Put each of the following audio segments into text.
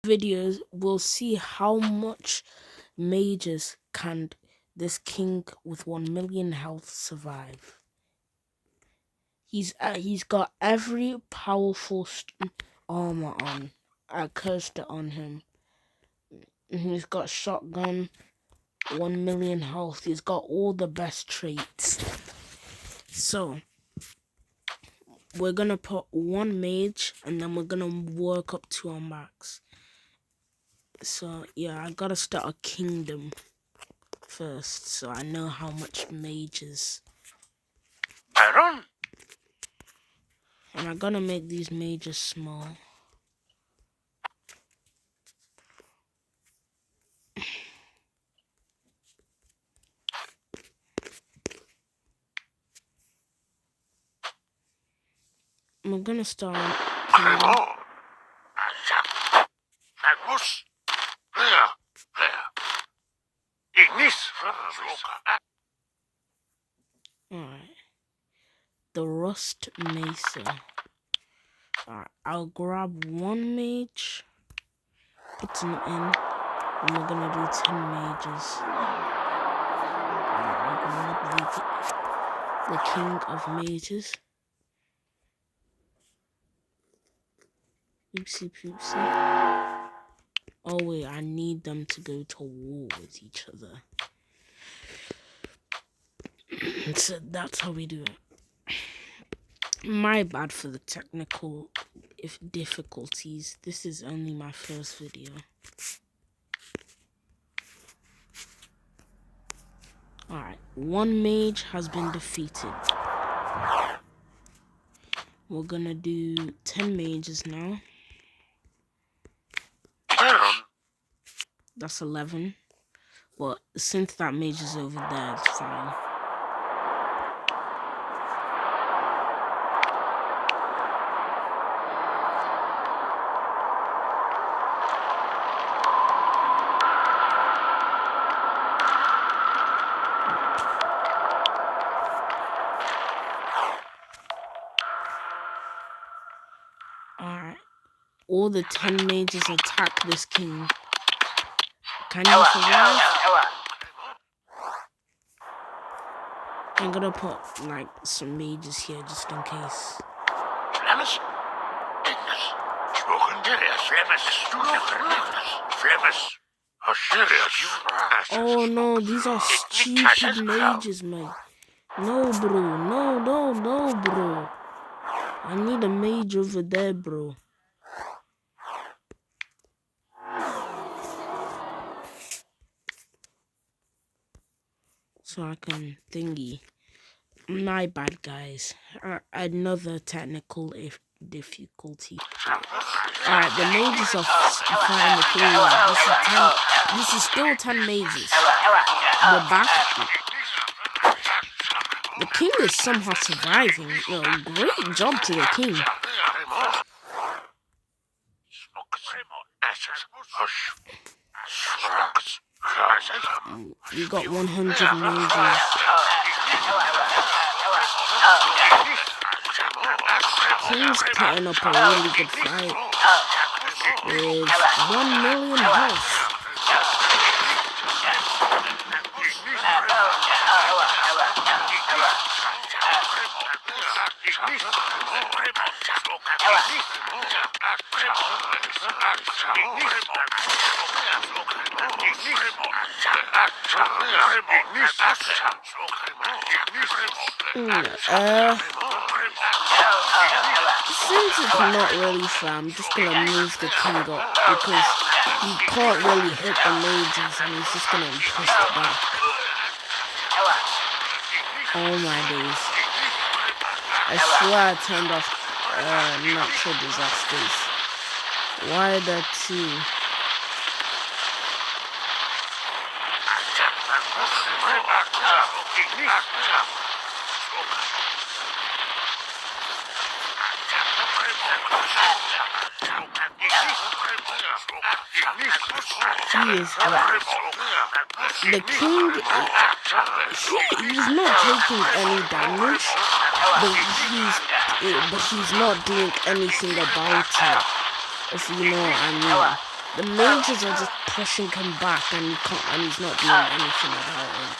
videos, we'll see how much mages can this king with 1 million health survive. He's got every powerful armor on, cursed on him. He's got shotgun, 1 million health. He's got all the best traits. So we're gonna put one mage and then we're gonna work up to our max. So yeah, I gotta start a kingdom first so I know how much mages. Baron? And I'm gonna make these mages small. I'm gonna start kingdom. Magus? There. Ignis? Alright. The Rust Mesa. Alright, I'll grab one mage, put him in, and we're gonna do 10 mages. Alright, I'll grab the King of Mages. Oopsie poopsie. Oh wait, I need them to go to war with each other. So that's how we do it. My bad for the technical difficulties. This is only my first video. Alright, one mage has been defeated. We're gonna do 10 mages now. That's 11. But since that mage is over there, it's fine. Alright. All the 10 mages attack this king. Can you survive? I'm gonna put like some mages here just in case. Oh no, these are stupid mages, man. No, bro. No, bro. I need a mage over there, bro. So I can thingy. My bad, guys. Another technical difficulty. Alright, the mages are fighting the king. This is still 10 mages. We're back. The king is somehow surviving. Great job to the king. We got 100 mages. King's putting up a really good fight with 1 million health. Since it's not really fair, I'm just gonna move the king up because he can't really hit the mages and he's just gonna push it back. Oh my days. I swear I turned off natural disasters. Why the two? He is right. The king, he's not taking any damage, but he's not doing anything about it, if you know what I mean. The mages are just pushing him back, and he's not doing anything about it.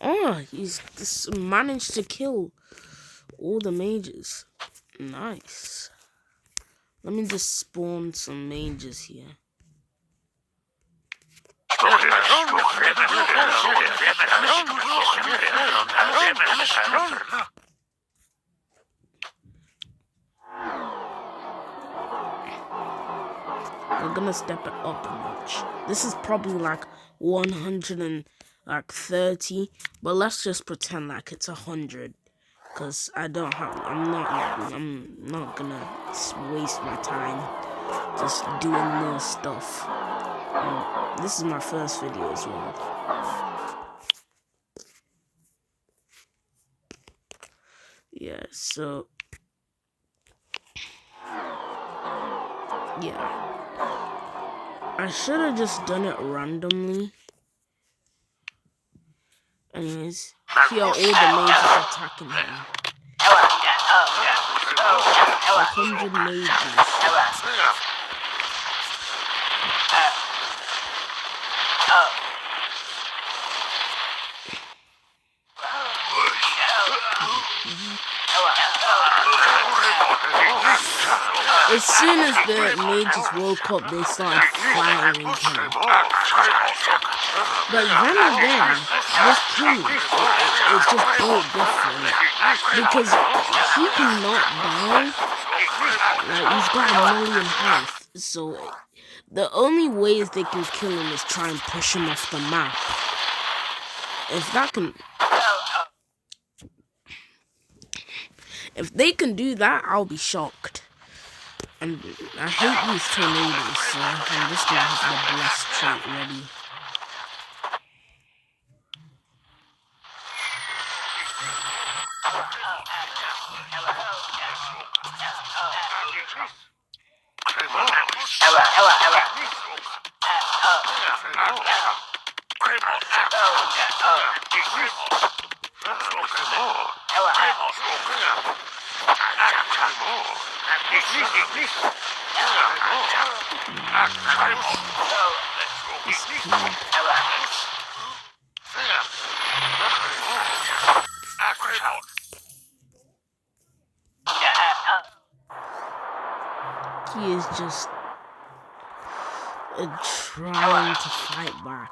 Oh, he's just managed to kill all the mages. Nice. Let me just spawn some mages here. We're gonna step it up a notch. This is probably like 130, but let's just pretend like it's 100, cause I'm not gonna waste my time just doing more stuff. And this is my first video as well. Yeah, so yeah. I should have just done it randomly. Anyways, here are all the mages attacking him. 100 mages. As soon as the mages woke up, they started firing him. But then again, this king is just very different. Because he cannot die. Like, he's got 1,000,000 health. So, the only ways they can kill him is try and push him off the map. If they can do that, I'll be shocked. And I hate these tornadoes, so I'm just gonna have the blessed trait ready. He is just trying to fight back.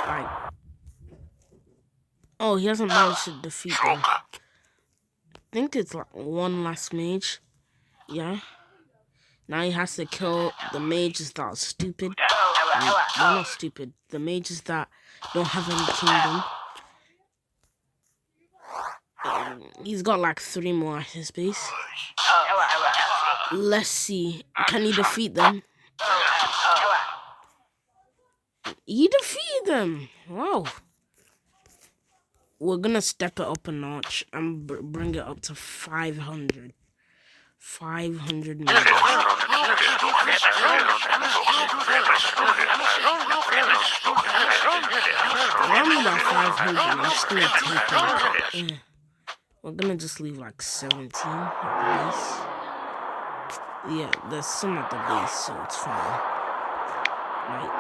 Right. Oh, he hasn't managed to defeat them. I think it's like one last mage. Yeah. Now he has to kill the mages that are stupid. Well, not stupid. The mages that don't have any kingdom. He's got like 3 more at his base. Let's see. Can he defeat them? He defeated them. Wow. We're gonna step it up a notch and bring it up to 500. 500 mages. Around about 500, I'm just gonna take it. We're gonna just leave like 17 at the base. Yeah, there's some at the base, so it's fine. Right.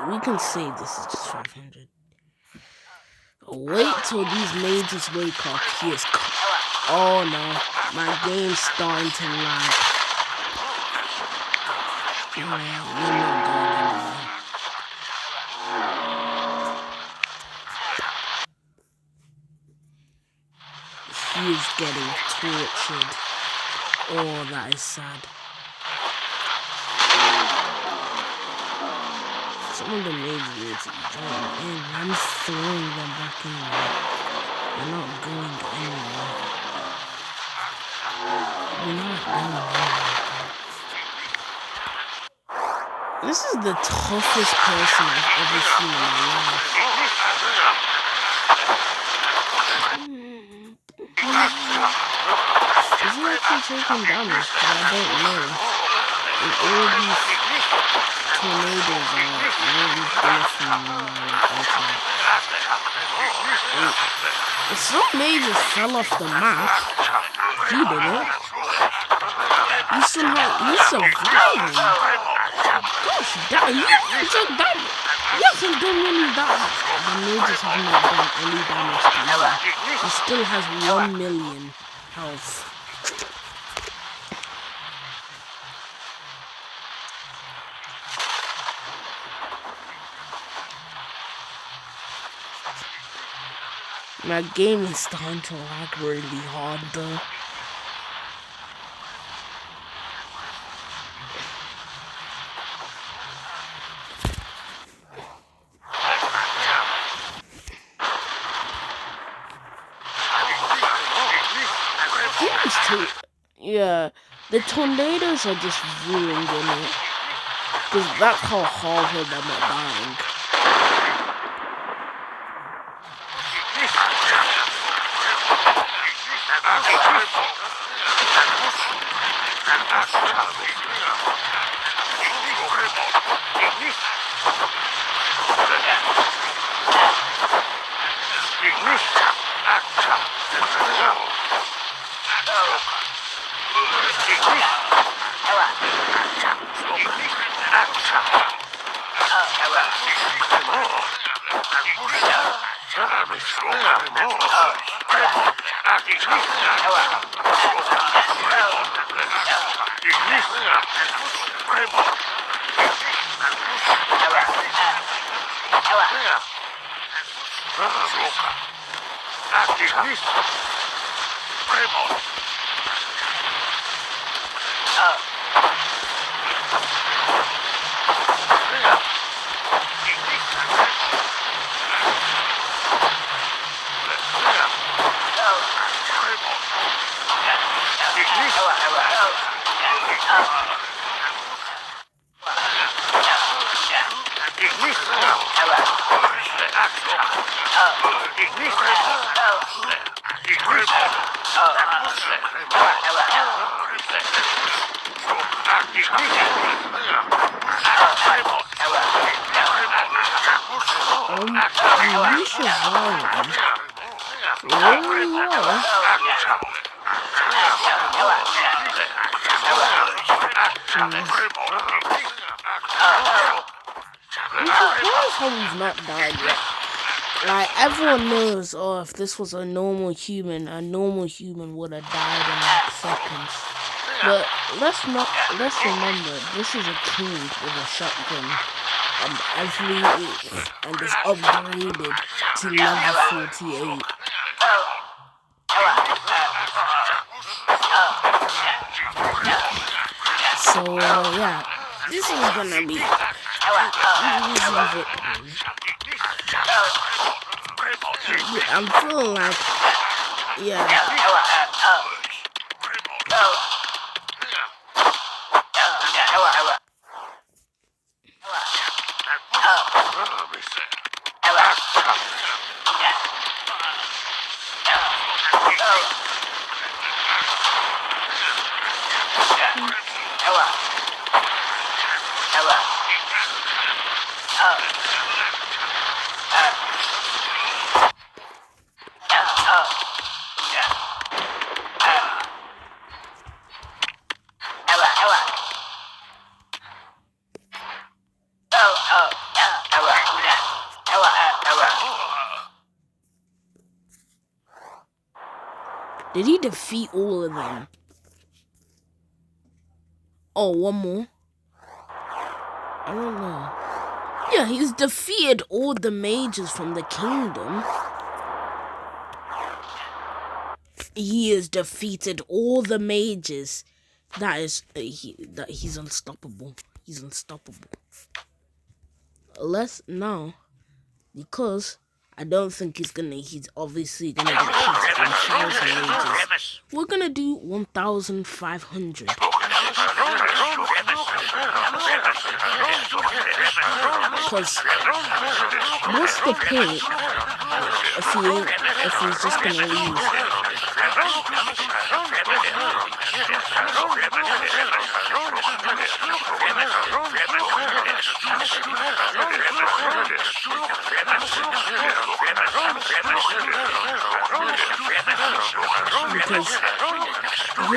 We can say this is just 500. Wait till these mages wake up. He is. Oh no, my game's starting to lag. Yeah, we're not going anywhere. He is getting tortured. Oh, that is sad. Some of the mages need to join in. I'm throwing them back in there. They're not going anywhere. They're not going anywhere. This is the toughest person I've ever seen in my life. Is he actually taking damage? Because I don't know. And all these tornadoes are really awful in Ultimate. If some mages fell off the map, he didn't. You surviving. Gosh, you took that. You haven't done any damage. The mages have not done any damage to him. He still has 1 million health. My game is starting to lag really hard though. Yeah, the tornadoes are just ruining it. Because that's how hard them are dying. You survived really well. I'm surprised how he's not died yet. Like, everyone knows, oh, if this was a normal human would have died in like seconds. But let's remember, this is a king with a shotgun. And is upgraded to level 48. So, yeah, this is gonna be easy victory. I'm feeling like, yeah. Did he defeat all of them? Oh, one more? I don't know. Yeah, he's defeated all the mages from the kingdom. He has defeated all the mages. He's unstoppable. He's unstoppable. Let's now, because I don't think he's obviously gonna defeat 1,000 mages. We're gonna do 1,500. Because what's the point if he's just gonna lose?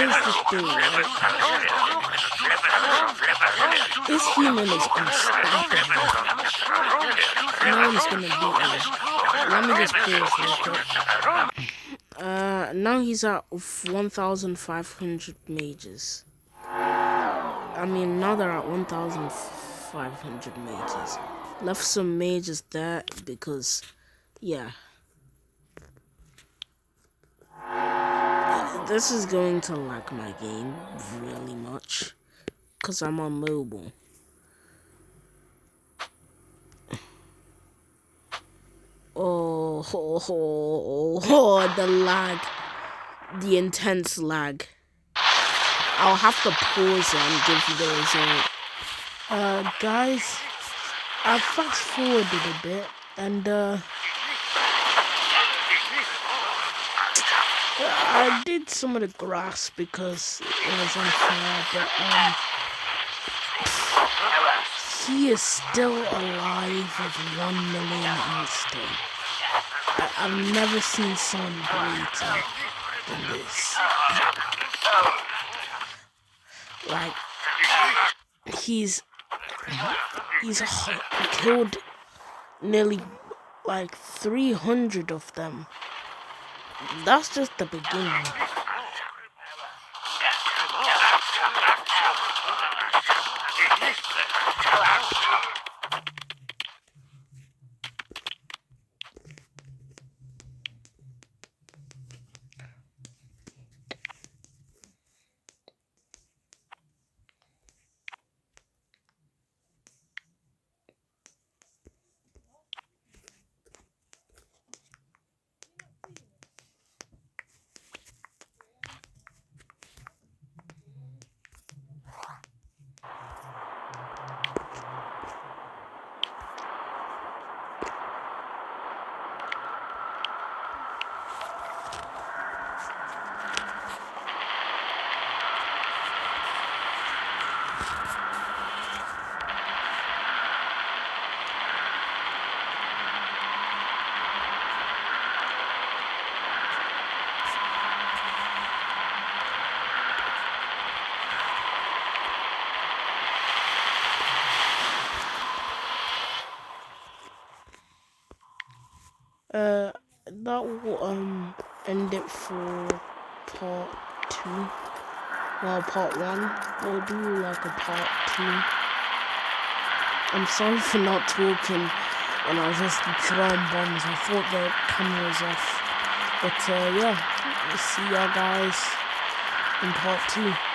here's the thing, right? This human is unstoppable. No one's gonna beat him. Let me just pause real quick. Now he's at 1,500 mages. I mean, now they're at 1,500 mages. Left some mages there because, yeah. This is going to lag my game really much because I'm on mobile. Oh, the lag. The intense lag. I'll have to pause it and give you the result. Guys, I fast forwarded a bit and I did some of the grass because it was unfair, but he is still alive with 1 million instinct. I've never seen someone greater than this. Like, he's killed nearly like 300 of them. That's just the beginning. That will end it for part 2. Well, part 1. We'll do like a part 2. I'm sorry for not talking when I was just throwing bombs. I thought the camera was off. But yeah, see y'all guys in part 2.